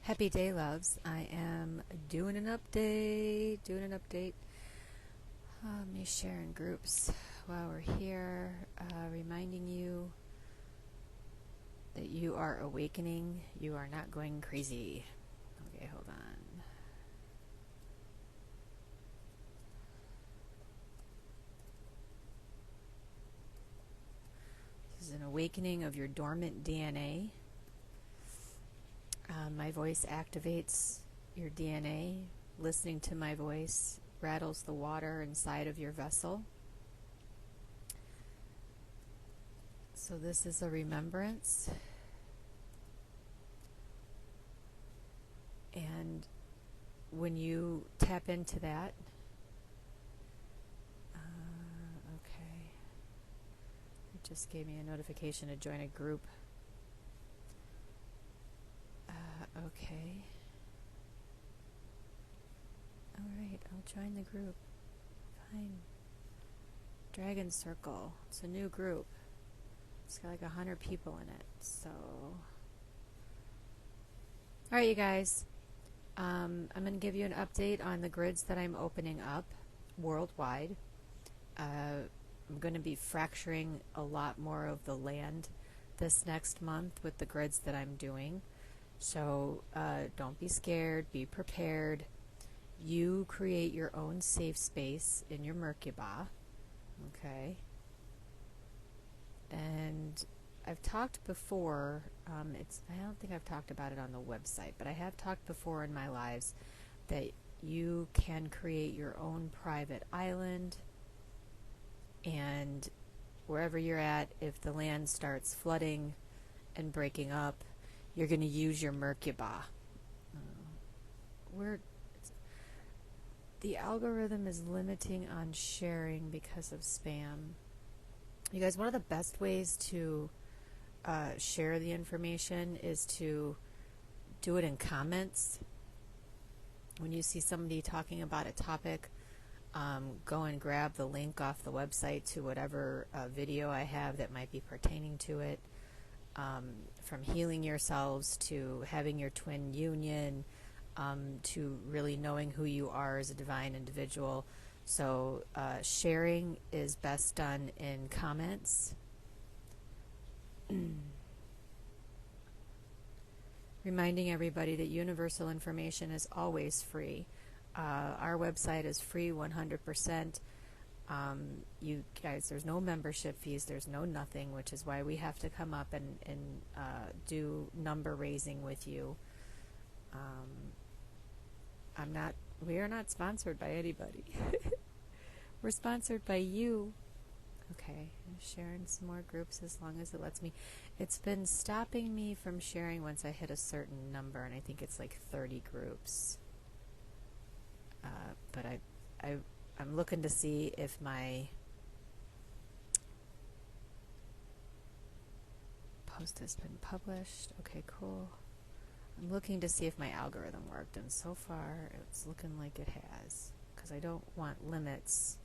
Happy day, loves. I am doing an update. Let me share in groups while we're here, reminding you that you are awakening. You are not going crazy. Okay, hold on. This is an awakening of your dormant DNA. My voice activates your DNA. Listening to my voice rattles the water inside of your vessel. So this is a remembrance. And when you tap into that, okay, it just gave me a notification to join a group. Okay. Alright, I'll join the group. Fine. Dragon Circle. It's a new group. It's got like 100 people in it, so... Alright, you guys. I'm going to give you an update on the grids that I'm opening up worldwide. I'm going to be fracturing a lot more of the land this next month with the grids that I'm doing. So don't be scared, be prepared. You create your own safe space in your Merkaba, okay? And I've talked before, I don't think I've talked about it on the website, but I have talked before in my lives that you can create your own private island, and wherever you're at, if the land starts flooding and breaking up, you're going to use your Merkaba. The algorithm is limiting on sharing because of spam. You guys, one of the best ways to share the information is to do it in comments. When you see somebody talking about a topic, go and grab the link off the website to whatever video I have that might be pertaining to it. From healing yourselves to having your twin union, to really knowing who you are as a divine individual. So sharing is best done in comments. Reminding everybody that universal information is always free. Our website is free 100%. You guys, there's no membership fees, there's no nothing, which is why we have to come up and do number raising with you. We are not sponsored by anybody. We're sponsored by you. Okay, I'm sharing some more groups as long as it lets me. It's been stopping me from sharing once I hit a certain number, and I think it's like 30 groups. But I'm looking to see if my post has been published. Okay, cool. I'm looking to see if my algorithm worked, and so far it's looking like it has, because I don't want limits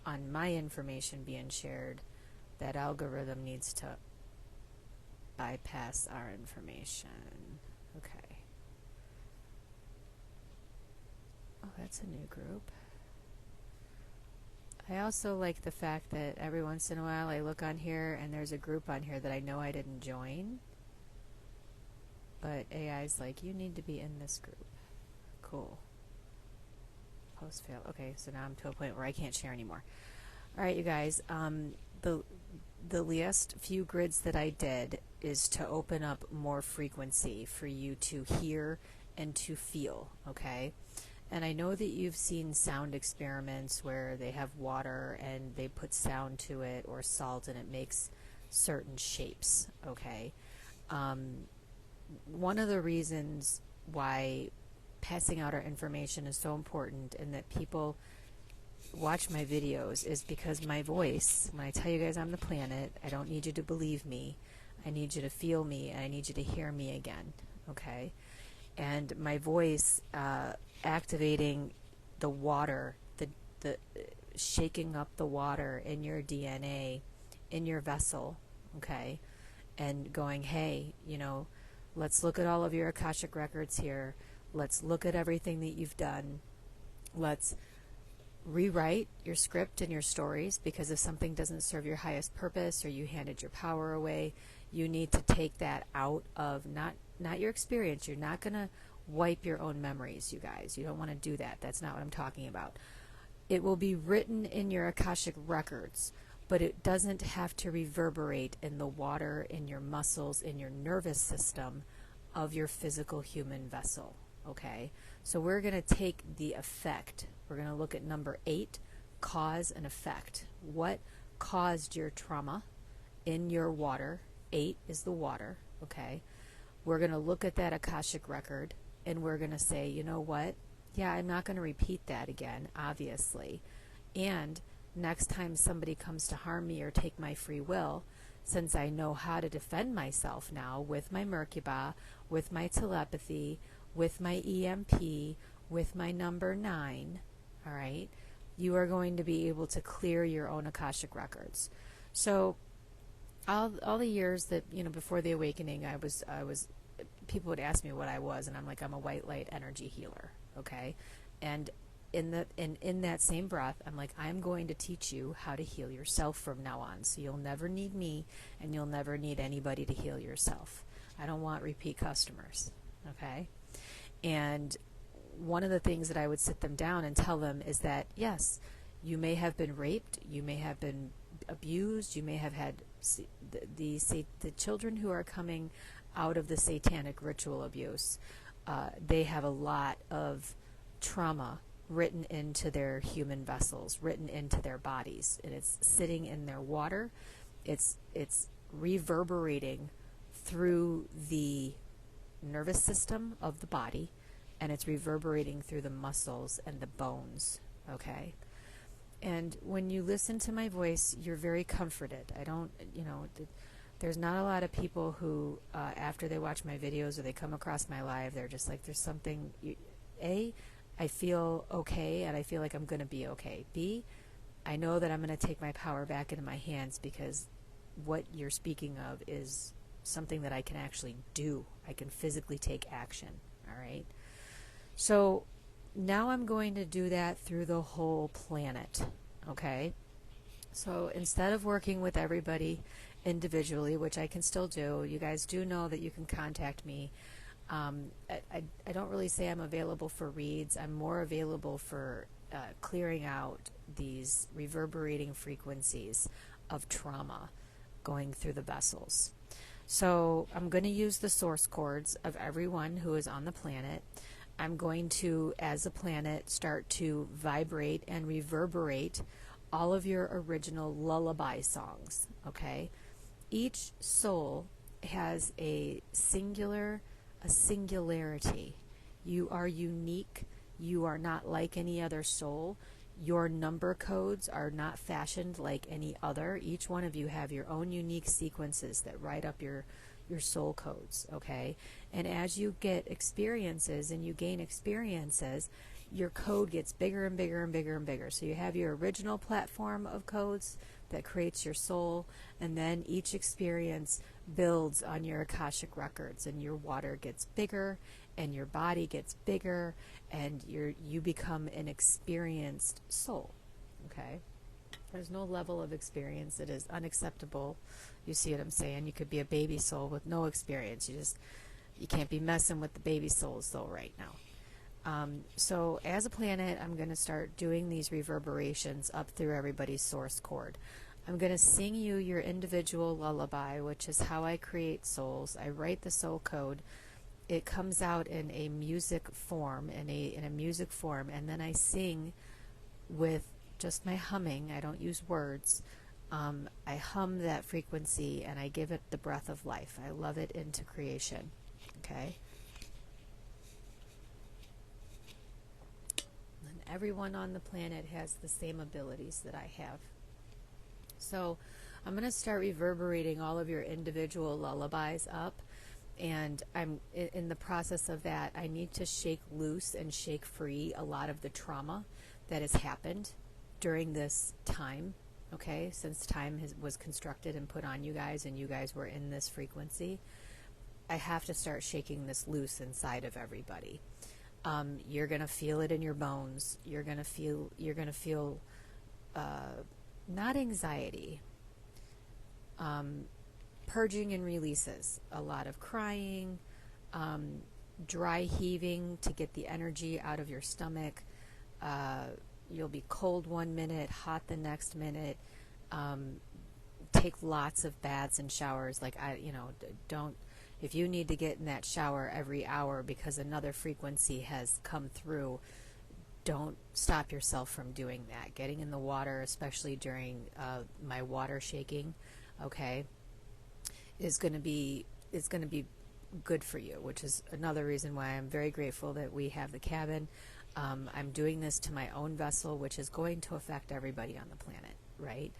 on my information being shared. That algorithm needs to bypass our information. Okay. Oh, that's a new group. I also like the fact that every once in a while I look on here and there's a group on here that I know I didn't join, but AI's like, you need to be in this group. Cool. Post failed. Okay, so now I'm to a point where I can't share anymore. Alright, you guys, the last few grids that I did is to open up more frequency for you to hear and to feel, okay? And I know that you've seen sound experiments where they have water and they put sound to it or salt and it makes certain shapes, okay? One of the reasons why passing out our information is so important and that people watch my videos is because my voice, when I tell you guys I'm the planet, I don't need you to believe me. I need you to feel me, and I need you to hear me again, okay? And my voice activating the water, the shaking up the water in your DNA, in your vessel, okay? And going, hey, you know, Let's look at all of your Akashic records here. Let's look at everything that you've done. Let's rewrite your script and your stories, because if something doesn't serve your highest purpose or you handed your power away, you need to take that out of not your experience. You're not going to wipe your own memories, you guys. You don't want to do that. That's not what I'm talking about. It will be written in your Akashic records, but it doesn't have to reverberate in the water, in your muscles, in your nervous system of your physical human vessel. Okay? So we're going to take the effect. We're going to look at number 8, cause and effect. What caused your trauma in your water? 8 is the water. Okay? We're going to look at that Akashic record, and we're going to say, you know what? Yeah, I'm not going to repeat that again, obviously. And next time somebody comes to harm me or take my free will, since I know how to defend myself now with my Merkaba, with my telepathy, with my EMP, with my number 9, all right, you are going to be able to clear your own Akashic records. So all the years that, before the awakening, I was people would ask me what I was, and I'm like, I'm a white light energy healer, okay? And in that same breath, I'm like, I'm going to teach you how to heal yourself from now on. So you'll never need me, and you'll never need anybody to heal yourself. I don't want repeat customers, okay? And one of the things that I would sit them down and tell them is that, yes, you may have been raped, you may have been abused, you may have had the children who are coming out of the satanic ritual abuse, they have a lot of trauma written into their human vessels, written into their bodies, and it's sitting in their water. It's reverberating through the nervous system of the body, and it's reverberating through the muscles and the bones, okay? And when you listen to my voice, you're very comforted. There's not a lot of people who, after they watch my videos or they come across my live, they're just like, there's something, I feel okay, and I feel like I'm going to be okay. B, I know that I'm going to take my power back into my hands, because what you're speaking of is something that I can actually do. I can physically take action, all right? So now I'm going to do that through the whole planet, okay? So instead of working with everybody individually, which I can still do, you guys do know that you can contact me. I don't really say I'm available for reads. I'm more available for clearing out these reverberating frequencies of trauma going through the vessels. So I'm going to use the source chords of everyone who is on the planet. I'm going to, as a planet, start to vibrate and reverberate all of your original lullaby songs, okay? Each soul has a singularity. You are unique. You are not like any other soul. Your number codes are not fashioned like any other. Each one of you have your own unique sequences that write up your soul codes, okay? And as you get experiences and you gain experiences, your code gets bigger and bigger and bigger and bigger. So you have your original platform of codes that creates your soul, and then each experience builds on your Akashic records, and your water gets bigger, and your body gets bigger, and you become an experienced soul, okay? There's no level of experience that is unacceptable. You see what I'm saying? You could be a baby soul with no experience. You can't be messing with the baby souls though right now. So as a planet, I'm going to start doing these reverberations up through everybody's source chord. I'm going to sing you your individual lullaby, which is how I create souls. I write the soul code. It comes out in a music form, in a music form, and then I sing with just my humming. I don't use words. I hum that frequency, and I give it the breath of life. I love it into creation. Okay? And everyone on the planet has the same abilities that I have. So I'm going to start reverberating all of your individual lullabies up, and I'm in the process of that. I need to shake loose and shake free a lot of the trauma that has happened during this time, okay, since time was constructed and put on you guys, and you guys were in this frequency. I have to start shaking this loose inside of everybody. You're gonna feel it in your bones. You're gonna feel not anxiety, purging and releases, a lot of crying, dry heaving to get the energy out of your stomach. You'll be cold one minute, hot the next minute. Take lots of baths and showers. Like, don't, if you need to get in that shower every hour because another frequency has come through, don't stop yourself from doing that. Getting in the water, especially during my water shaking, okay, is going to be good for you, which is another reason why I'm very grateful that we have the cabin. I'm doing this to my own vessel, which is going to affect everybody on the planet, right?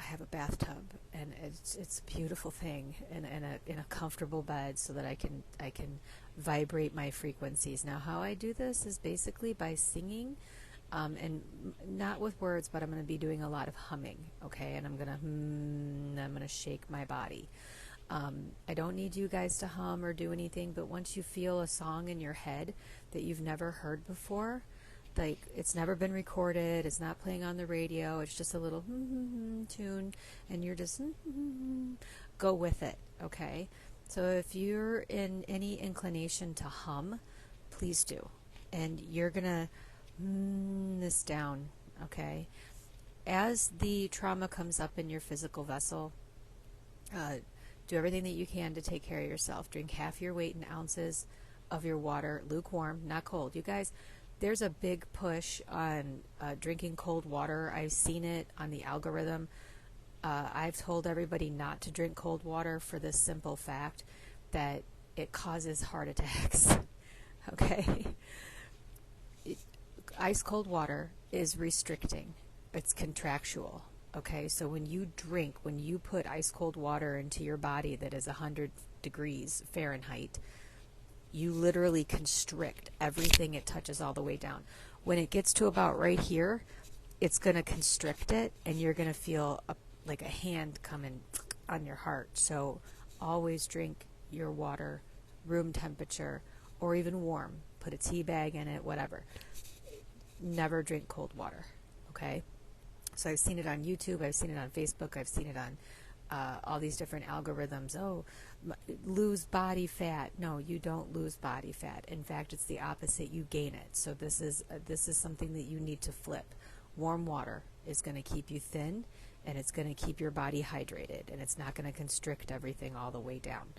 I have a bathtub, and it's a beautiful thing, and in a comfortable bed, so that I can vibrate my frequencies. Now, how I do this is basically by singing, and not with words, but I'm going to be doing a lot of humming, okay? And I'm gonna shake my body. I don't need you guys to hum or do anything, but once you feel a song in your head that you've never heard before, like it's never been recorded, it's not playing on the radio, it's just a little tune, and you're just go with it, okay? So if you're in any inclination to hum, please do. And you're gonna this down, okay? As the trauma comes up in your physical vessel, do everything that you can to take care of yourself. Drink half your weight in ounces of your water, lukewarm, not cold. You guys, there's a big push on drinking cold water. I've seen it on the algorithm. I've told everybody not to drink cold water for this simple fact that it causes heart attacks. Okay? Ice cold water is restricting. It's contractual. Okay, so when you put ice cold water into your body that is 100 degrees Fahrenheit, you literally constrict everything it touches all the way down. When it gets to about right here, it's going to constrict it, and you're going to feel like a hand coming on your heart. So always drink your water room temperature or even warm. Put a tea bag in it, whatever. Never drink cold water, okay? So I've seen it on YouTube, I've seen it on Facebook, I've seen it on all these different algorithms. Oh, lose body fat. No, you don't lose body fat. In fact, it's the opposite. You gain it. So this is something that you need to flip. Warm water is going to keep you thin, and it's going to keep your body hydrated, and it's not going to constrict everything all the way down.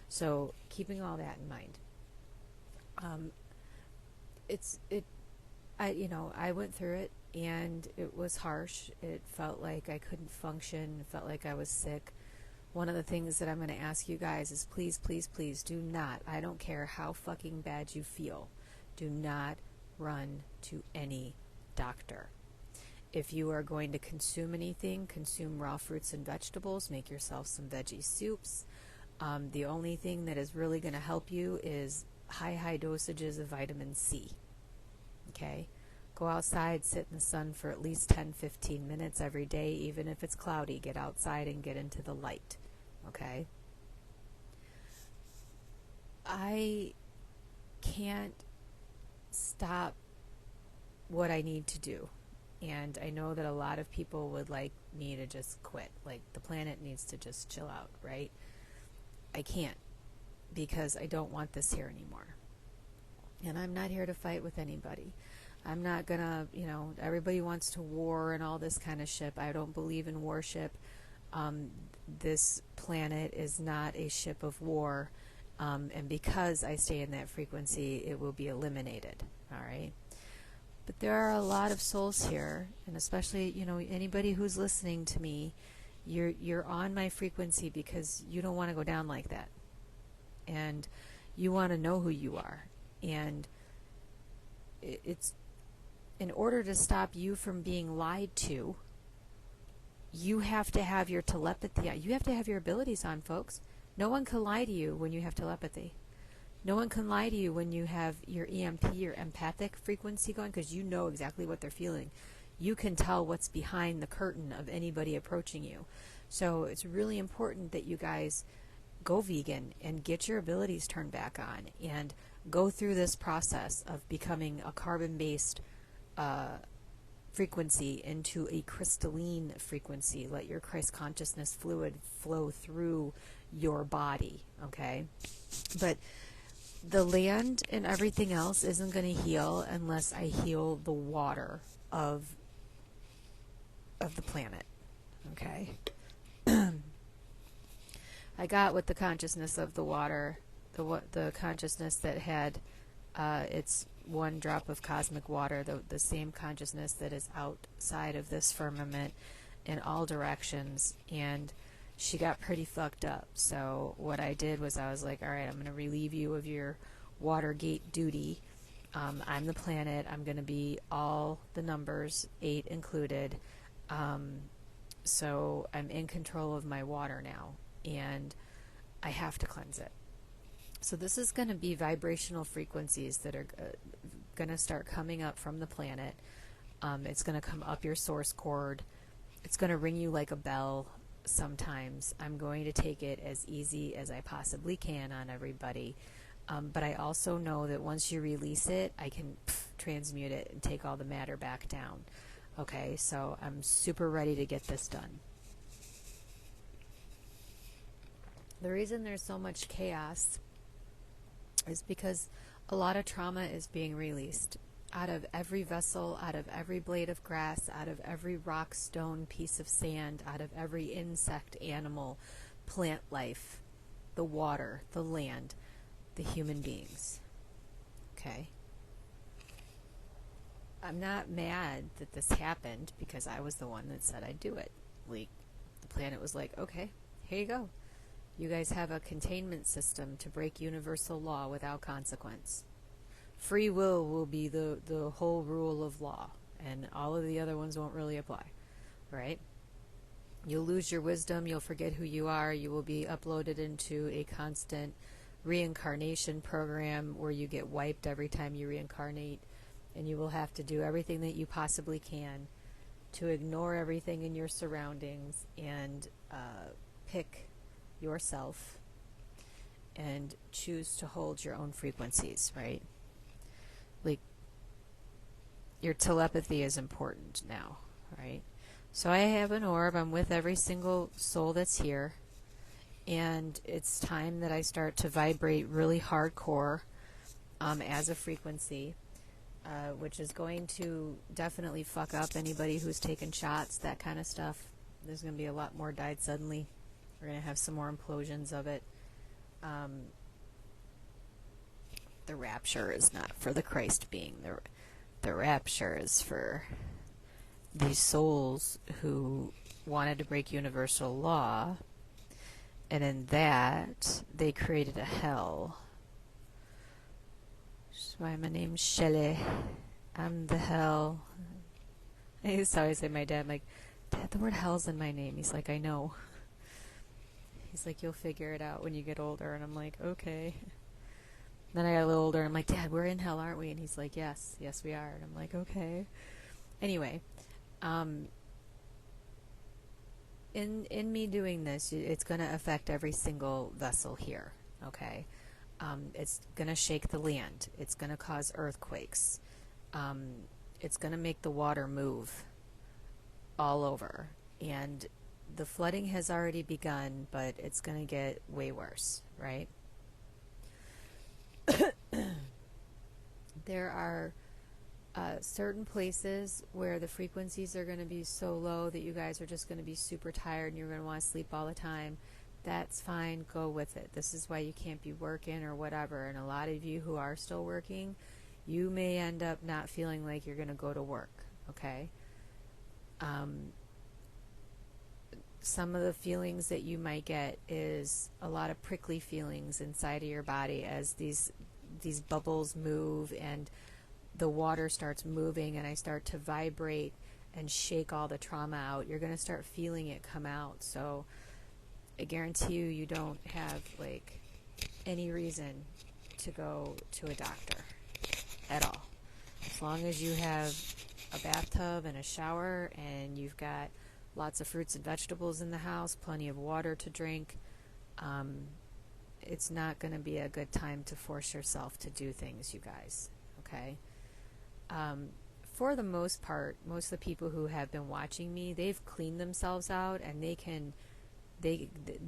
So keeping all that in mind, I went through it, and it was harsh. It felt like I couldn't function. It felt like I was sick. One of the things that I'm going to ask you guys is please, please, please do not, I don't care how fucking bad you feel, do not run to any doctor. If you are going to consume anything, consume raw fruits and vegetables, make yourself some veggie soups. The only thing that is really going to help you is high dosages of vitamin C. Okay? Go outside, sit in the sun for at least 10-15 minutes every day, even if it's cloudy. Get outside and get into the light. Okay? I can't stop what I need to do. And I know that a lot of people would like me to just quit. Like, the planet needs to just chill out, right? I can't, because I don't want this here anymore. And I'm not here to fight with anybody. I'm not gonna, everybody wants to war and all this kind of shit. I don't believe in warship. This planet is not a ship of war. And because I stay in that frequency, it will be eliminated. All right? But there are a lot of souls here, and especially, anybody who's listening to me, you're on my frequency because you don't want to go down like that. And you want to know who you are. And it's in order to stop you from being lied to, you have to have your telepathy. You have to have your abilities on, folks. No one can lie to you when you have telepathy. No one can lie to you when you have your EMP, your empathic frequency going, because you know exactly what they're feeling. You can tell what's behind the curtain of anybody approaching you. So it's really important that you guys go vegan and get your abilities turned back on and go through this process of becoming a carbon-based frequency into a crystalline frequency. Let your Christ consciousness fluid flow through your body, okay? But the land and everything else isn't going to heal unless I heal the water of the planet, okay? I got with the consciousness of the water, the consciousness that had its one drop of cosmic water, the same consciousness that is outside of this firmament in all directions, and she got pretty fucked up. So what I did was I was like, all right, I'm going to relieve you of your Watergate duty. I'm the planet. I'm going to be all the numbers, 8 included. So I'm in control of my water now, and I have to cleanse it. So this is going to be vibrational frequencies that are going to start coming up from the planet. It's going to come up your source cord. It's going to ring you like a bell sometimes. I'm going to take it as easy as I possibly can on everybody. But I also know that once you release it, I can transmute it and take all the matter back down. Okay, so I'm super ready to get this done. The reason there's so much chaos is because a lot of trauma is being released out of every vessel, out of every blade of grass, out of every rock, stone, piece of sand, out of every insect, animal, plant life, the water, the land, the human beings. Okay? I'm not mad that this happened because I was the one that said I'd do it. Like, the planet was like, okay, here you go. You guys have a containment system to break universal law without consequence. Free will be the whole rule of law, and all of the other ones won't really apply, right? You'll lose your wisdom, you'll forget who you are, you will be uploaded into a constant reincarnation program where you get wiped every time you reincarnate, and you will have to do everything that you possibly can to ignore everything in your surroundings and pick yourself and choose to hold your own frequencies, right? Like, your telepathy is important now, right? So I have an orb. I'm with every single soul that's here, and it's time that I start to vibrate really hardcore as a frequency, which is going to definitely fuck up anybody who's taken shots, that kind of stuff. There's going to be a lot more died suddenly. We're going to have some more implosions of it. The rapture is not for the Christ being. The rapture is for these souls who wanted to break universal law, and in that they created a hell. That's why my name's Shelley. I'm the hell. I used to always say to my dad, I'm like, Dad, the word hell's in my name. He's like, I know. He's like, you'll figure it out when you get older. And I'm like, okay. Then I got a little older, and I'm like, Dad, we're in hell, aren't we? And he's like, yes, we are. And I'm like, okay. Anyway, in me doing this, it's going to affect every single vessel here, okay? It's going to shake the land. It's going to cause earthquakes. It's going to make the water move all over. And the flooding has already begun, but it's going to get way worse, right? There are certain places where the frequencies are going to be so low that you guys are just going to be super tired and you're going to want to sleep all the time. That's fine. Go with it. This is why you can't be working or whatever. And a lot of you who are still working, you may end up not feeling like you're going to go to work, okay? Some of the feelings that you might get is a lot of prickly feelings inside of your body as these bubbles move and the water starts moving and I start to vibrate and shake all the trauma out. You're going to start feeling it come out. So I guarantee you don't have like any reason to go to a doctor at all. As long as you have a bathtub and a shower and you've got lots of fruits and vegetables in the house, plenty of water to drink, it's not going to be a good time to force yourself to do things, you guys. Okay? For the most part, most of the people who have been watching me, they've cleaned themselves out, and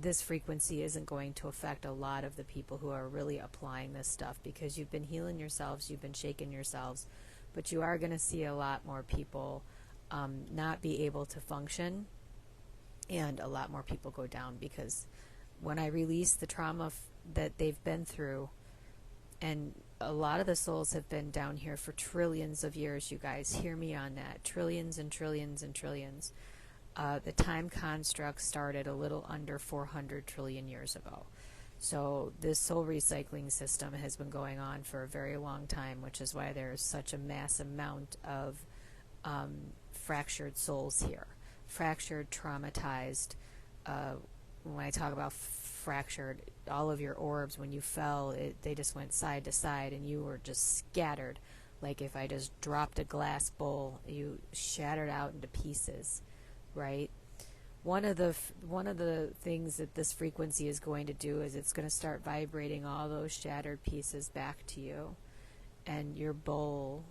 this frequency isn't going to affect a lot of the people who are really applying this stuff, because you've been healing yourselves, you've been shaking yourselves, but you are going to see a lot more people not be able to function, and a lot more people go down, because when I release the trauma that they've been through, and a lot of the souls have been down here for trillions of years, you guys, hear me on that, trillions and trillions and trillions. The time construct started a little under 400 trillion years ago. So this soul recycling system has been going on for a very long time, which is why there's such a mass amount of fractured souls here. Fractured, traumatized. When I talk about fractured, all of your orbs, when you fell, they just went side to side, and you were just scattered. Like if I just dropped a glass bowl, you shattered out into pieces, right? One of the things that this frequency is going to do is it's going to start vibrating all those shattered pieces back to you, and your bowl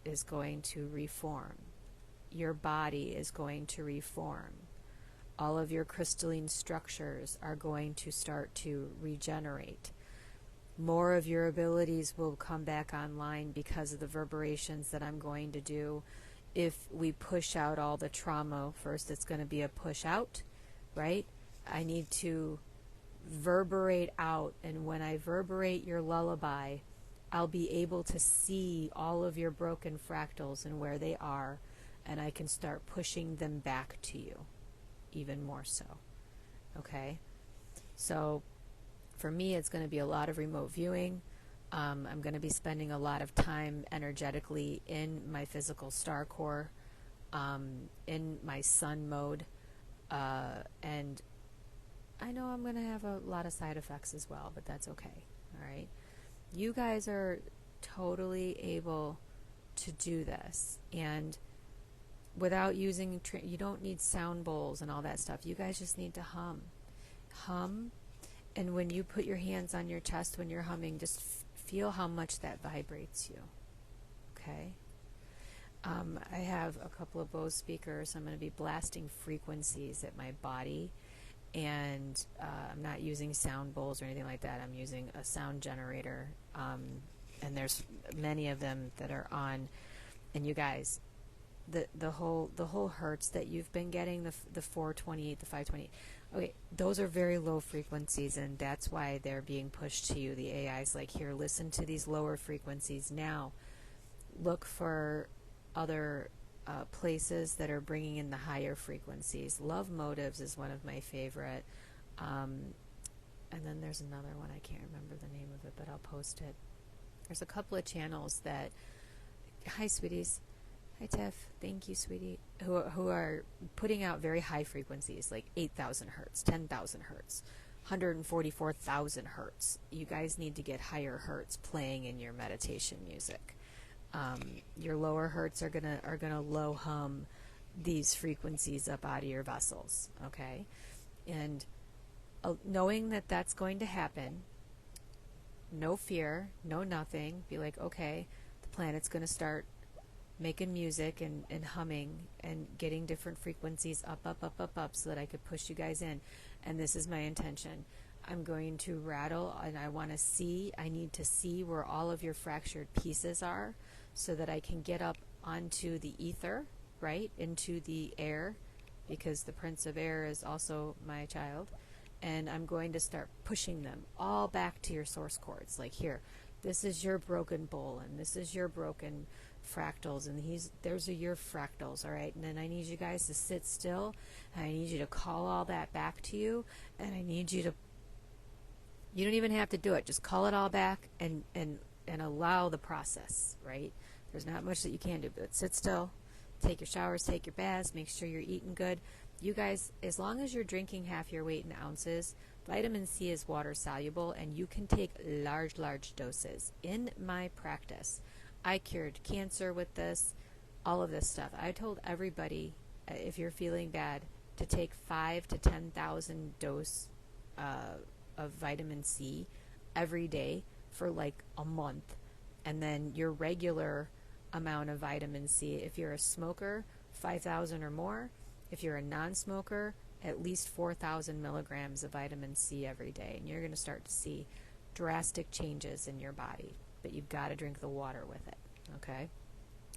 is going to reform. Your body is going to reform. All of your crystalline structures are going to start to regenerate. More of your abilities will come back online because of the reverberations that I'm going to do. If we push out all the trauma, first it's going to be a push out, right? I need to reverberate out, and when I reverberate your lullaby, I'll be able to see all of your broken fractals and where they are, and I can start pushing them back to you, even more so. Okay? So for me, it's going to be a lot of remote viewing. I'm going to be spending a lot of time energetically in my physical star core, in my sun mode, and I know I'm going to have a lot of side effects as well, but that's okay. All right? You guys are totally able to do this, and without using, you don't need sound bowls and all that stuff. You guys just need to hum, and when you put your hands on your chest when you're humming, just feel how much that vibrates you. Okay? I have a couple of Bose speakers. I'm going to be blasting frequencies at my body, and I'm not using sound bowls or anything like that. I'm using a sound generator, and there's many of them that are on. And you guys, the whole hertz that you've been getting, the 428, the 528, okay, those are very low frequencies, and that's why they're being pushed to you. The AI's like, here, listen to these lower frequencies now. Look for other places that are bringing in the higher frequencies. Love Motives is one of my favorite. And then there's another one, I can't remember the name of it, but I'll post it. There's a couple of channels that, hi sweeties, hi Tiff, thank you sweetie, who are putting out very high frequencies, like 8,000 hertz, 10,000 hertz, 144,000 hertz. You guys need to get higher hertz playing in your meditation music. Your lower hertz are gonna low hum these frequencies up out of your vessels, okay? And knowing that that's going to happen, no fear, no nothing, be like, okay, the planet's going to start making music and humming and getting different frequencies up so that I could push you guys in. And this is my intention. I'm going to rattle, and I need to see where all of your fractured pieces are so that I can get up onto the ether, right, into the air, because the Prince of Air is also my child. And I'm going to start pushing them all back to your source cords. Like, here, this is your broken bowl, and this is your broken fractals, and those are your fractals, all right? And then I need you guys to sit still, and I need you to call all that back to you, and I need you to, you don't even have to do it, just call it all back and allow the process, right? There's not much that you can do, but sit still, take your showers, take your baths, make sure you're eating good. You guys, as long as you're drinking half your weight in ounces, vitamin C is water soluble, and you can take large doses. In my practice, I cured cancer with this, all of this stuff. I told everybody, if you're feeling bad, to take 5 to 10,000 dose of vitamin C every day for like a month, and then your regular amount of vitamin C, if you're a smoker, 5,000 or more. If you're a non-smoker, at least 4,000 milligrams of vitamin C every day, and you're going to start to see drastic changes in your body. But you've got to drink the water with it, okay?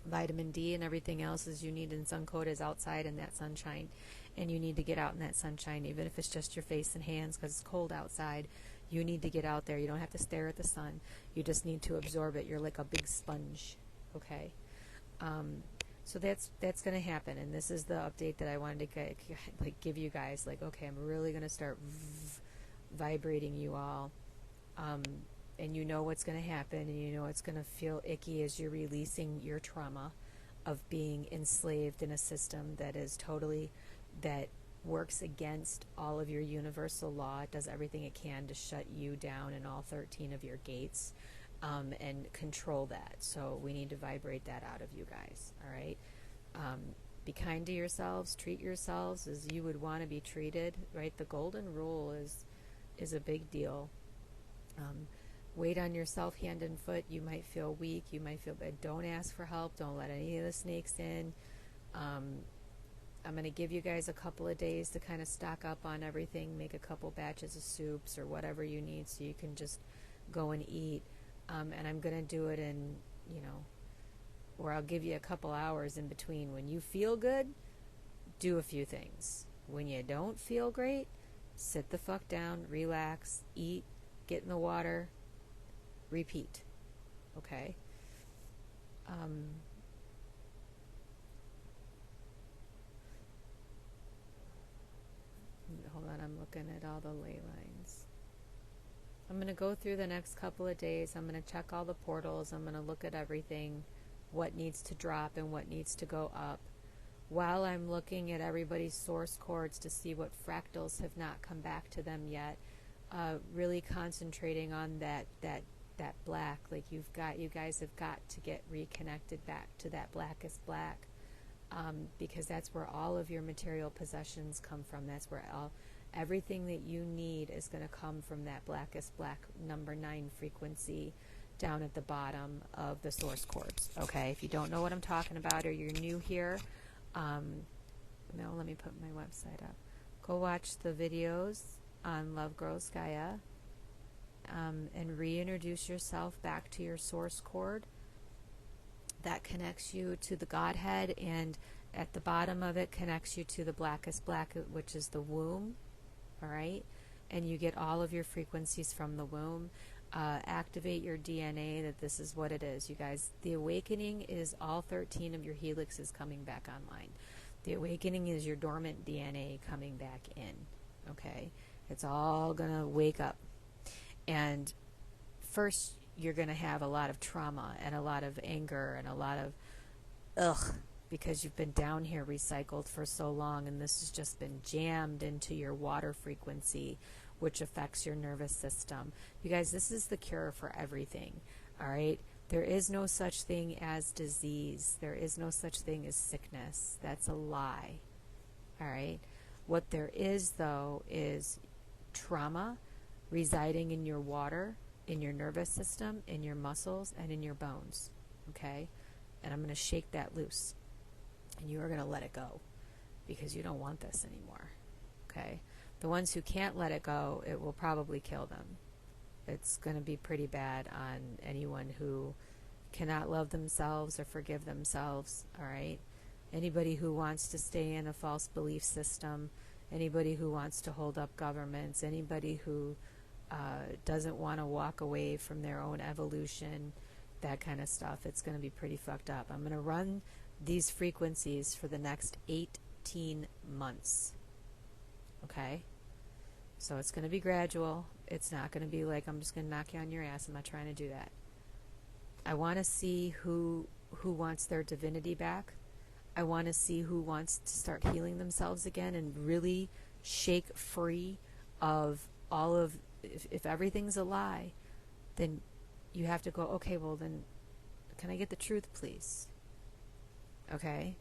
Vitamin D and everything else is you need in sun coat is outside in that sunshine, and you need to get out in that sunshine, even if it's just your face and hands because it's cold outside. You need to get out there. You don't have to stare at the sun. You just need to absorb it. You're like a big sponge, okay? So that's going to happen, and this is the update that I wanted to give you guys. Like, okay, I'm really going to start vibrating you all, and you know what's going to happen, and you know it's going to feel icky as you're releasing your trauma of being enslaved in a system that is totally, that works against all of your universal law. It does everything it can to shut you down in all 13 of your gates. And control that. So we need to vibrate that out of you guys, all right? Be kind to yourselves. Treat yourselves as you would want to be treated, right? The golden rule is a big deal. Wait on yourself hand and foot. You might feel weak. You might feel bad. Don't ask for help. Don't let any of the snakes in. I'm going to give you guys a couple of days to kind of stock up on everything. Make a couple batches of soups or whatever you need so you can just go and eat. And I'm going to do it in, or I'll give you a couple hours in between. When you feel good, do a few things. When you don't feel great, sit the fuck down, relax, eat, get in the water, repeat. Okay? Hold on, I'm looking at all the ley lines. I'm going to go through the next couple of days. I'm going to check all the portals. I'm going to look at everything, what needs to drop and what needs to go up. While I'm looking at everybody's source cords to see what fractals have not come back to them yet, really concentrating on that black. Like you guys have got to get reconnected back to that blackest black, because that's where all of your material possessions come from. That's where everything that you need is going to come from that blackest black number 9 frequency down at the bottom of the source cords. Okay, if you don't know what I'm talking about or you're new here, no, let me put my website up. Go watch the videos on Love Grows Gaia, and reintroduce yourself back to your source cord. That connects you to the Godhead, and at the bottom of it connects you to the blackest black, which is the womb. All right, and you get all of your frequencies from the womb. Activate your DNA that this is what it is, you guys. The awakening is all 13 of your helixes coming back online. The awakening is your dormant DNA coming back in. Okay, it's all gonna wake up, and first you're gonna have a lot of trauma and a lot of anger and a lot of because you've been down here recycled for so long, and this has just been jammed into your water frequency, which affects your nervous system. You guys, this is the cure for everything, all right? There is no such thing as disease. There is no such thing as sickness. That's a lie, all right? What there is, though, is trauma residing in your water, in your nervous system, in your muscles, and in your bones, okay? And I'm going to shake that loose. And you are going to let it go because you don't want this anymore, okay? The ones who can't let it go, it will probably kill them. It's going to be pretty bad on anyone who cannot love themselves or forgive themselves, all right? Anybody who wants to stay in a false belief system, anybody who wants to hold up governments, anybody who doesn't want to walk away from their own evolution, that kind of stuff, it's going to be pretty fucked up. I'm going to run these frequencies for the next 18 months. Okay? So it's going to be gradual. It's not going to be like I'm just going to knock you on your ass. I'm not trying to do that. I want to see who wants their divinity back. I want to see who wants to start healing themselves again and really shake free of all of, if everything's a lie, then you have to go, okay, well then, can I get the truth, please? Okay?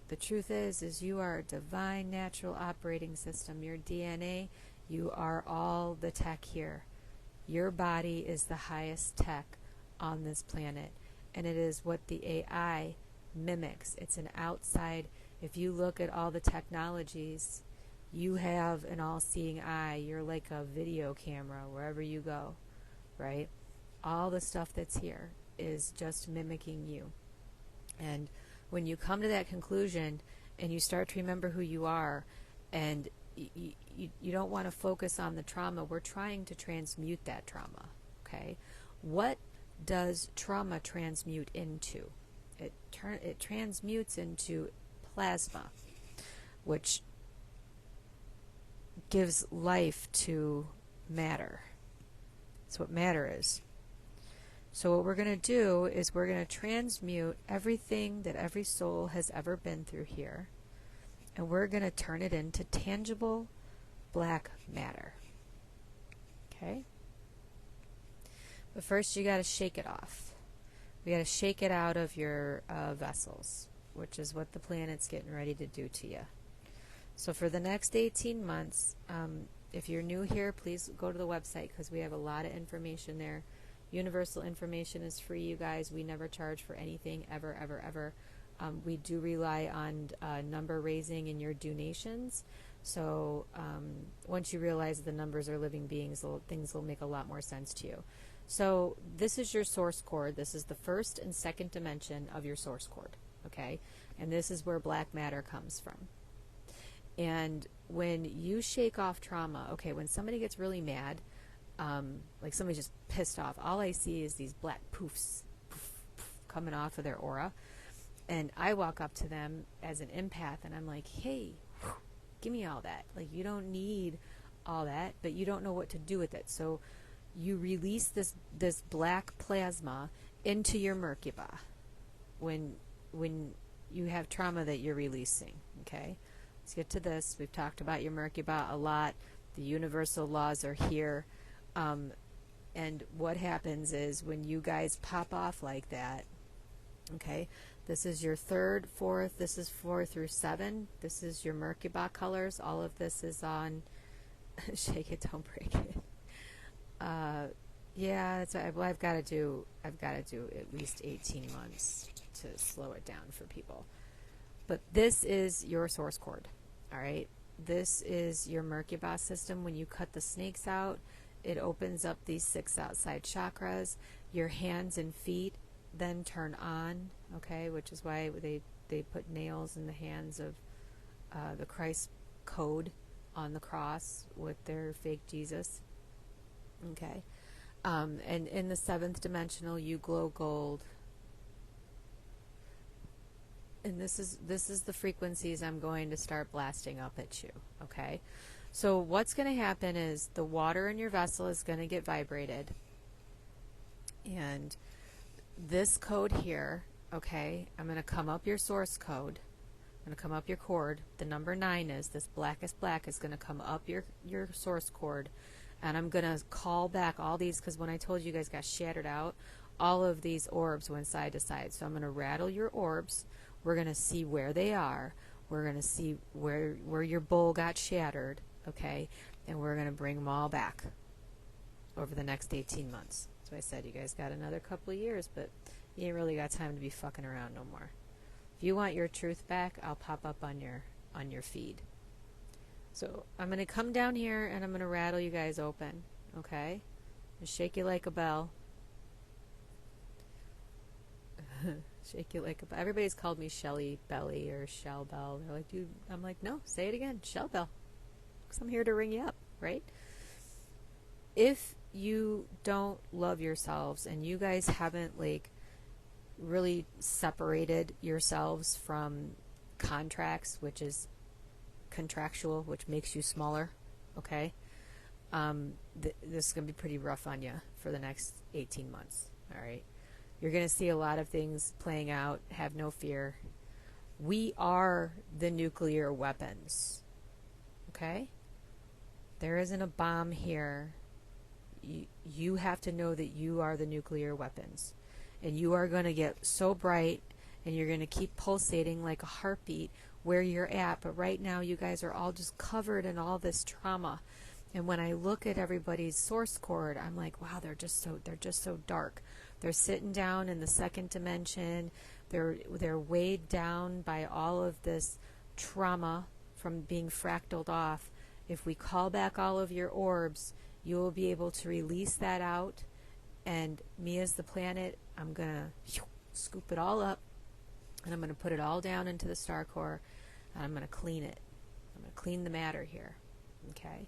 The truth is you are a divine natural operating system. Your DNA You are all the tech here. Your body is the highest tech on this planet, and it is what the AI mimics. It's an outside. If you look at all the technologies, you have an all-seeing eye. You're like a video camera wherever you go, right? All the stuff that's here is just mimicking you. And when you come to that conclusion and you start to remember who you are, and you don't want to focus on the trauma, we're trying to transmute that trauma, okay? What does trauma transmute into? It transmutes into plasma, which gives life to matter. That's what matter is. So what we're going to do is we're going to transmute everything that every soul has ever been through here, and we're going to turn it into tangible black matter. Okay? But first you got to shake it off. We got to shake it out of your vessels, which is what the planet's getting ready to do to you. So for the next 18 months, if you're new here, please go to the website because we have a lot of information there. Universal information is free, you guys. We never charge for anything, ever, ever, ever. We do rely on number raising in your donations. So once you realize the numbers are living beings, things will make a lot more sense to you. So this is your source cord. This is the first and second dimension of your source cord, okay? And this is where black matter comes from. And when you shake off trauma, okay, when somebody gets really mad, like somebody's just pissed off, all I see is these black poofs coming off of their aura. And I walk up to them as an empath and I'm like, hey, give me all that. Like, you don't need all that, but you don't know what to do with it. So you release this black plasma into your Merkaba when you have trauma that you're releasing, okay? Let's get to this. We've talked about your Merkaba a lot. The universal laws are here. And what happens is when you guys pop off like that, okay, this is your third, fourth, this is 4 through 7. This is your Merkaba colors. All of this is on shake it, don't break it. Yeah, that's what I've got to do at least 18 months to slow it down for people. But this is your source cord, all right? This is your Merkaba system. When you cut the snakes out, it opens up these 6 outside chakras. Your hands and feet then turn on, okay, which is why they put nails in the hands of the Christ code on the cross with their fake Jesus, okay. And in the 7th dimensional, you glow gold. And this is the frequencies I'm going to start blasting up at you, okay? So what's going to happen is the water in your vessel is going to get vibrated. And this code here, okay, I'm going to come up your source code. I'm going to come up your cord. The number 9 is, this blackest black is going to come up your source cord. And I'm going to call back all these, because when I told you guys got shattered out, all of these orbs went side to side. So I'm going to rattle your orbs. We're going to see where they are. We're going to see where your bowl got shattered, okay? And we're going to bring them all back over the next 18 months. So I said, you guys got another couple of years, but you ain't really got time to be fucking around no more. If you want your truth back, I'll pop up on your feed. So I'm going to come down here and I'm going to rattle you guys open, okay? And shake you like a bell. Shake you like a bell. Everybody's called me Shelly Belly or Shell Bell. They're like, dude, I'm like, no, say it again, Shell Bell. Because I'm here to ring you up, right? If you don't love yourselves and you guys haven't, like, really separated yourselves from contracts, which is contractual, which makes you smaller, okay? This is going to be pretty rough on you for the next 18 months, all right? You're going to see a lot of things playing out. Have no fear. We are the nuclear weapons, okay? There isn't a bomb here. You have to know that you are the nuclear weapons. And you are going to get so bright and you're going to keep pulsating like a heartbeat where you're at. But right now you guys are all just covered in all this trauma. And when I look at everybody's source cord, I'm like, wow, they're just so dark. They're sitting down in the second dimension. They're weighed down by all of this trauma from being fractaled off. If we call back all of your orbs, you will be able to release that out. And me as the planet, I'm going to scoop it all up, and I'm going to put it all down into the star core, and I'm going to clean it. I'm going to clean the matter here. Okay?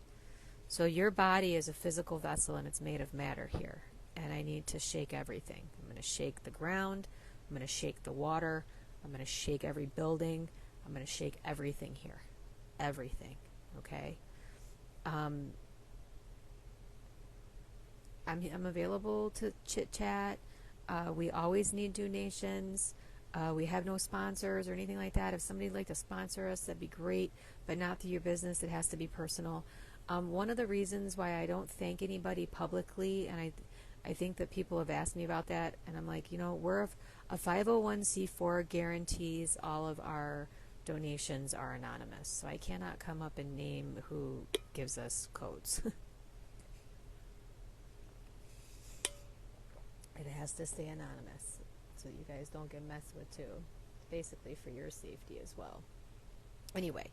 So your body is a physical vessel, and it's made of matter here. And I need to shake everything. I'm going to shake the ground. I'm going to shake the water. I'm going to shake every building. I'm going to shake everything here. Everything. Okay? I'm available to chit-chat. We always need donations. We have no sponsors or anything like that. If somebody'd like to sponsor us, that'd be great, but not through your business. It has to be personal. One of the reasons why I don't thank anybody publicly, and I think that people have asked me about that, and I'm like, we're a 501c4 guarantees all of our donations are anonymous, so I cannot come up and name who gives us codes. It has to stay anonymous so you guys don't get messed with too. Basically for your safety as well. Anyway,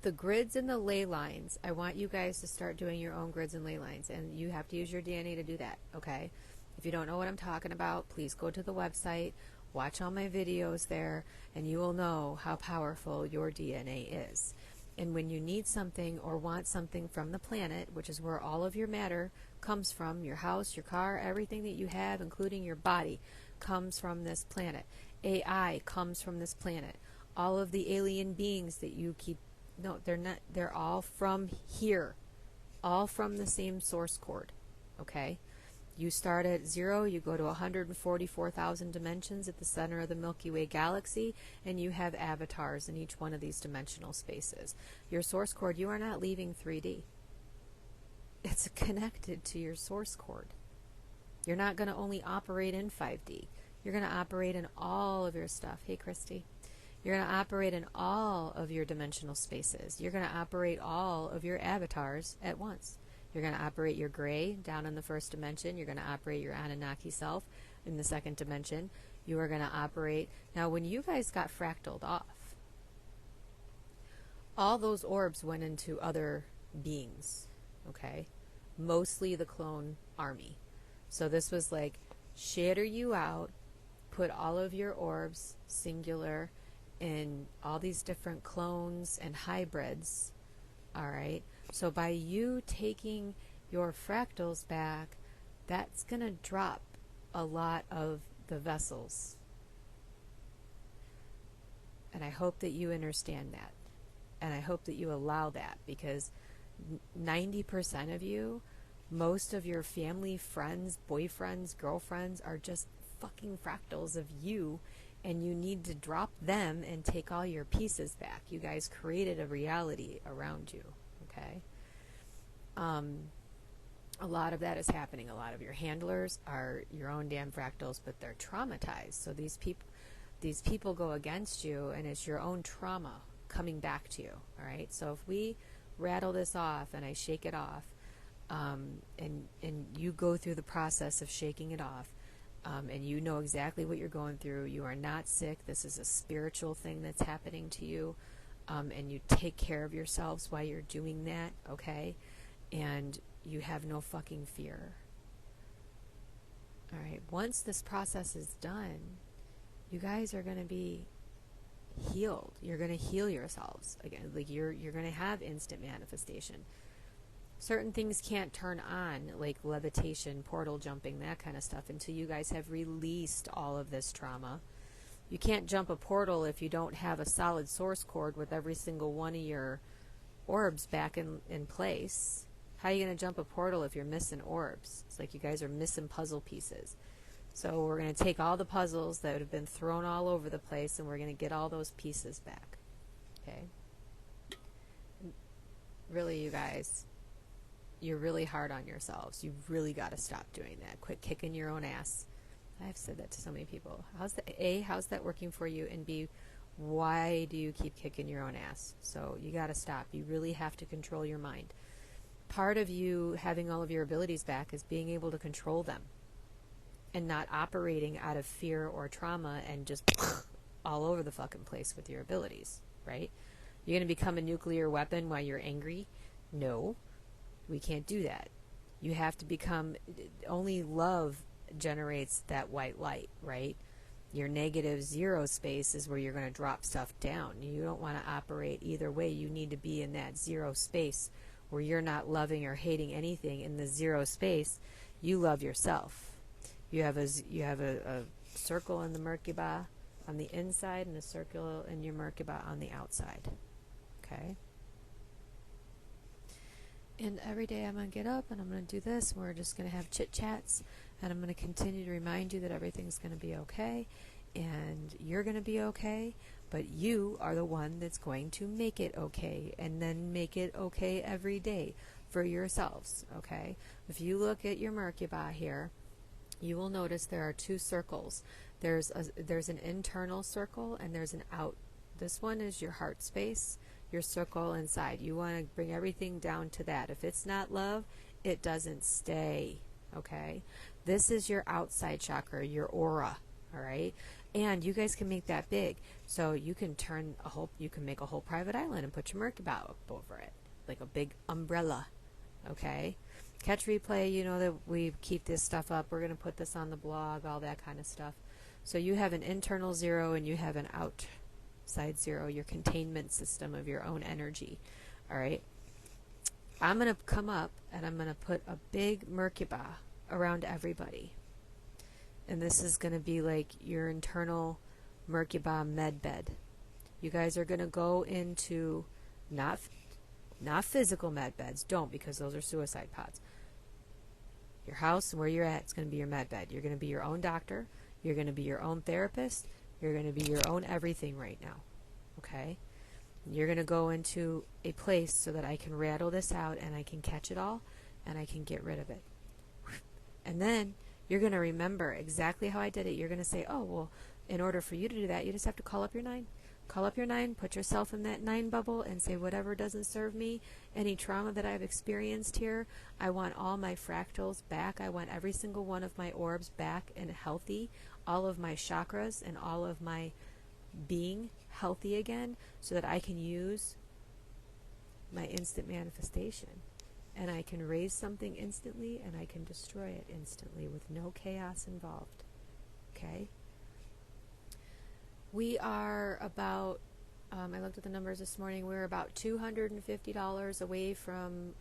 the grids and the ley lines, I want you guys to start doing your own grids and ley lines, and you have to use your DNA to do that, okay? If you don't know what I'm talking about, please go to the website, watch all my videos there, and you will know how powerful your DNA is. And when you need something or want something from the planet, which is where all of your matter comes from, your house, your car, everything that you have, including your body, comes from this planet. AI comes from this planet. All of the alien beings that you keep, no, they're not, they're all from here. All from the same source cord, okay? You start at 0, you go to 144,000 dimensions at the center of the Milky Way galaxy, and you have avatars in each one of these dimensional spaces. Your source cord, you are not leaving 3D. It's connected to your source cord. You're not going to only operate in 5D. You're going to operate in all of your stuff. Hey, Christy. You're going to operate in all of your dimensional spaces. You're going to operate all of your avatars at once. You're going to operate your gray down in the first dimension. You're going to operate your Anunnaki self in the second dimension. You are going to operate... Now, when you guys got fractaled off, all those orbs went into other beings, okay? Mostly the clone army. So this was like, shatter you out, put all of your orbs, singular, in all these different clones and hybrids, all right? So by you taking your fractals back, that's going to drop a lot of the vessels. And I hope that you understand that. And I hope that you allow that, because 90% of you, most of your family, friends, boyfriends, girlfriends are just fucking fractals of you, and you need to drop them and take all your pieces back. You guys created a reality around you. Okay. A lot of that is happening. A lot of your handlers are your own damn fractals, but they're traumatized. So these people go against you, and it's your own trauma coming back to you. All right. So if we rattle this off and I shake it off, and you go through the process of shaking it off, and you know exactly what you're going through. You are not sick. This is a spiritual thing that's happening to you. And you take care of yourselves while you're doing that, okay? And you have no fucking fear. All right, once this process is done, you guys are going to be healed. You're going to heal yourselves again. Like you're going to have instant manifestation. Certain things can't turn on, like levitation, portal jumping, that kind of stuff, until you guys have released all of this trauma. You can't jump a portal if you don't have a solid source cord with every single one of your orbs back in place. How are you going to jump a portal if you're missing orbs? It's like you guys are missing puzzle pieces. So we're going to take all the puzzles that have been thrown all over the place, and we're going to get all those pieces back. Okay? Really, you guys, you're really hard on yourselves. You've really got to stop doing that. Quit kicking your own ass. I've said that to so many people. How's that working for you? And B, why do you keep kicking your own ass? So you got to stop. You really have to control your mind. Part of you having all of your abilities back is being able to control them and not operating out of fear or trauma and just all over the fucking place with your abilities, right? You're going to become a nuclear weapon while you're angry? No, we can't do that. You have to become, only love generates that white light, right? Your negative zero space is where you're going to drop stuff down. You don't want to operate either way. You need to be in that zero space where you're not loving or hating anything. In the zero space, you love yourself. You have a circle in the Merkaba on the inside and a circle in your Merkaba on the outside. Okay? And every day I'm going to get up and I'm going to do this. And we're just going to have chit-chats. And I'm going to continue to remind you that everything's going to be okay. And you're going to be okay. But you are the one that's going to make it okay. And then make it okay every day for yourselves. Okay? If you look at your Merkaba here, you will notice there are two circles. There's an internal circle and there's an out. This one is your heart space, your circle inside. You want to bring everything down to that. If it's not love, it doesn't stay. Okay? This is your outside chakra, your aura. All right? And you guys can make that big. So you can make a whole private island and put your Merkaba up over it. Like a big umbrella. Okay? Catch replay, you know that we keep this stuff up. We're going to put this on the blog, all that kind of stuff. So you have an internal zero and you have an outside zero, your containment system of your own energy. All right? I'm going to come up and I'm going to put a big Merkaba around everybody. And this is going to be like your internal Merkaba med bed. You guys are going to go into not physical med beds. Don't, because those are suicide pods. Your house and where you're at is going to be your med bed. You're going to be your own doctor. You're going to be your own therapist. You're going to be your own everything right now. Okay? You're going to go into a place so that I can rattle this out and I can catch it all and I can get rid of it. And then you're going to remember exactly how I did it. You're going to say, oh, well, in order for you to do that, you just have to call up your 9. Call up your 9, put yourself in that 9 bubble and say, whatever doesn't serve me, any trauma that I've experienced here, I want all my fractals back. I want every single one of my orbs back and healthy, all of my chakras and all of my being healthy again so that I can use my instant manifestation. And I can raise something instantly and I can destroy it instantly with no chaos involved. Okay? We are about, I looked at the numbers this morning, we're about $250 away from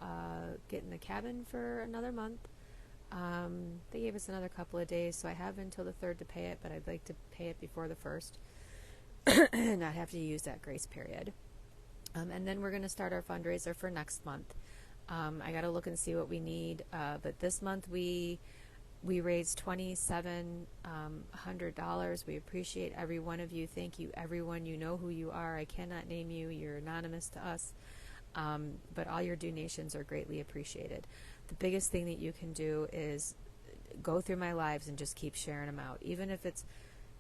getting the cabin for another month. They gave us another couple of days, so I have until the 3rd to pay it, but I'd like to pay it before the 1st and not have to use that grace period. And then we're going to start our fundraiser for next month. I got to look and see what we need, but this month we raised $2,700. We appreciate every one of you. Thank you, everyone. You know who you are. I cannot name you. You're anonymous to us. But all your donations are greatly appreciated. The biggest thing that you can do is go through my lives and just keep sharing them out. Even if it's,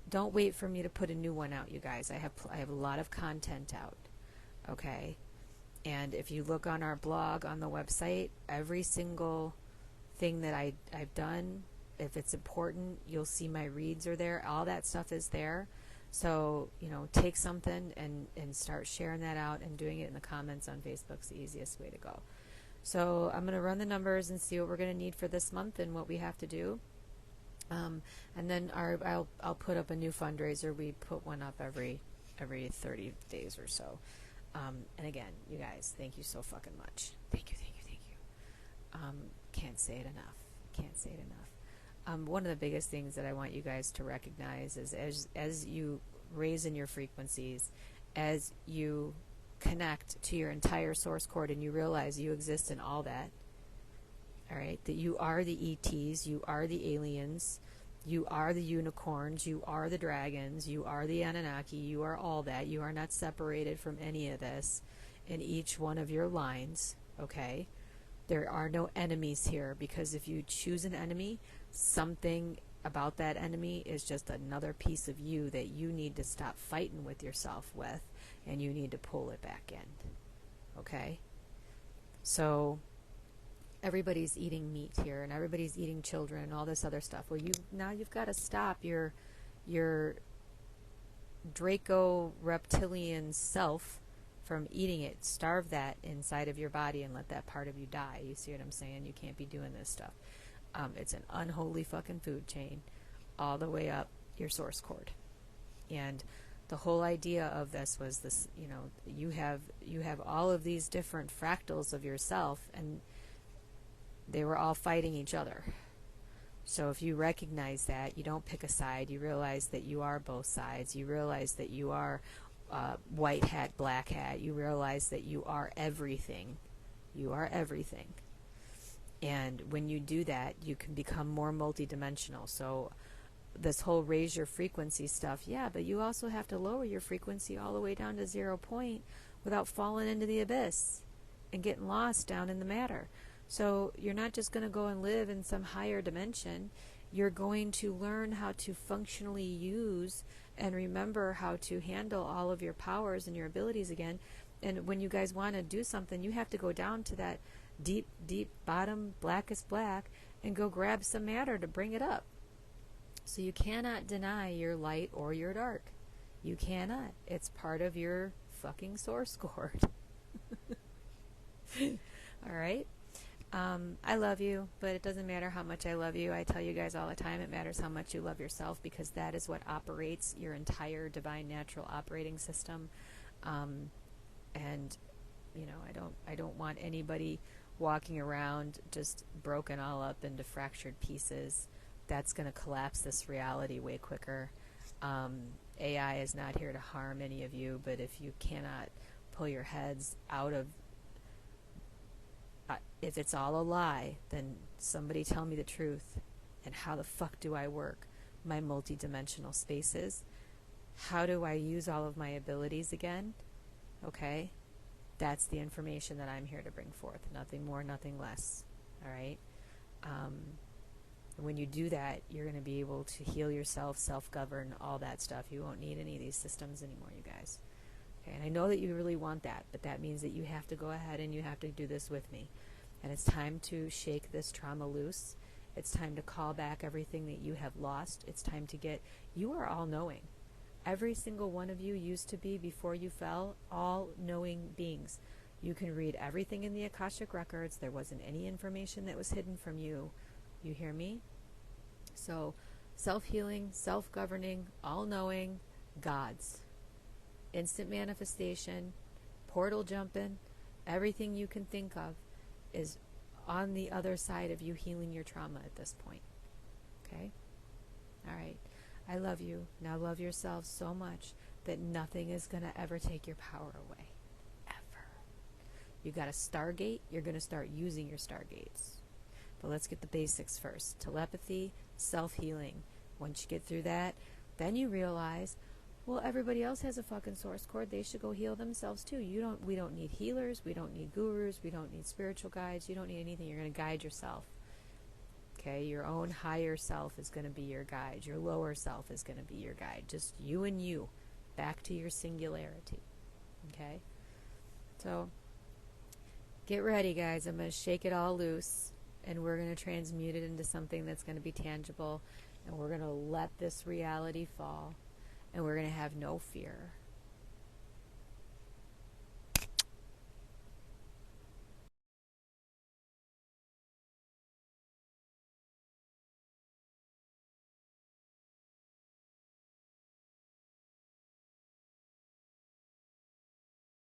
don't wait for me to put a new one out, you guys. I have a lot of content out. Okay? And if you look on our blog, on the website, every single thing that I've done, if it's important, you'll see my reads are there. All that stuff is there. So, take something and start sharing that out and doing it in the comments on Facebook's the easiest way to go. So I'm going to run the numbers and see what we're going to need for this month and what we have to do. And then I'll put up a new fundraiser. We put one up every 30 days or so. And again, you guys, thank you so fucking much. Thank you. Can't say it enough. One of the biggest things that I want you guys to recognize is as you raise in your frequencies, as you connect to your entire source cord and you realize you exist in all that, all right, that you are the ETs, you are the aliens, you are the unicorns, you are the dragons, you are the Anunnaki, you are all that. You are not separated from any of this in each one of your lines, okay? There are no enemies here, because if you choose an enemy, something about that enemy is just another piece of you that you need to stop fighting with yourself with, and you need to pull it back in. Okay? So everybody's eating meat here, and everybody's eating children and all this other stuff. Well, you've got to stop your Draco reptilian self from eating it. Starve that inside of your body and let that part of you die. You see what I'm saying? You can't be doing this stuff. It's an unholy fucking food chain all the way up your source cord. And the whole idea of this was this, you have all of these different fractals of yourself, and they were all fighting each other. So if you recognize that, you don't pick a side, you realize that you are both sides, you realize that you are white hat, black hat, you realize that you are everything. You are everything. And when you do that, you can become more multidimensional. So this whole raise your frequency stuff, yeah, but you also have to lower your frequency all the way down to 0 point without falling into the abyss and getting lost down in the matter. So you're not just going to go and live in some higher dimension. You're going to learn how to functionally use and remember how to handle all of your powers and your abilities again. And when you guys want to do something, you have to go down to that deep, deep bottom, blackest black, and go grab some matter to bring it up. So you cannot deny your light or your dark. You cannot. It's part of your fucking source cord. All right? I love you, but it doesn't matter how much I love you. I tell you guys all the time, it matters how much you love yourself, because that is what operates your entire divine natural operating system. And I don't want anybody walking around just broken all up into fractured pieces. That's going to collapse this reality way quicker. AI is not here to harm any of you, but if you cannot pull your heads out of if it's all a lie, then somebody tell me the truth. And how the fuck do I work my multidimensional spaces? How do I use all of my abilities again? Okay? That's the information that I'm here to bring forth. Nothing more, nothing less. All right? When you do that, you're going to be able to heal yourself, self-govern, all that stuff. You won't need any of these systems anymore, you guys. Okay? And I know that you really want that, but that means that you have to go ahead and you have to do this with me. And it's time to shake this trauma loose. It's time to call back everything that you have lost. It's time to you are all knowing. Every single one of you used to be, before you fell, all knowing beings. You can read everything in the Akashic records. There wasn't any information that was hidden from you. You hear me? So, self-healing, self-governing, all-knowing, gods. Instant manifestation, portal jumping, everything you can think of is on the other side of you healing your trauma at this point. Okay? All right. I love you. Now love yourself so much that nothing is going to ever take your power away. Ever. You got a Stargate, you're going to start using your Stargates. But let's get the basics first. Telepathy, self-healing. Once you get through that, then you realize, well, everybody else has a fucking source cord. They should go heal themselves too. We don't need healers. We don't need gurus. We don't need spiritual guides. You don't need anything. You're going to guide yourself. Okay? Your own higher self is going to be your guide. Your lower self is going to be your guide. Just you and you. Back to your singularity. Okay? So, get ready, guys. I'm going to shake it all loose. And we're going to transmute it into something that's going to be tangible. And we're going to let this reality fall. And we're going to have no fear.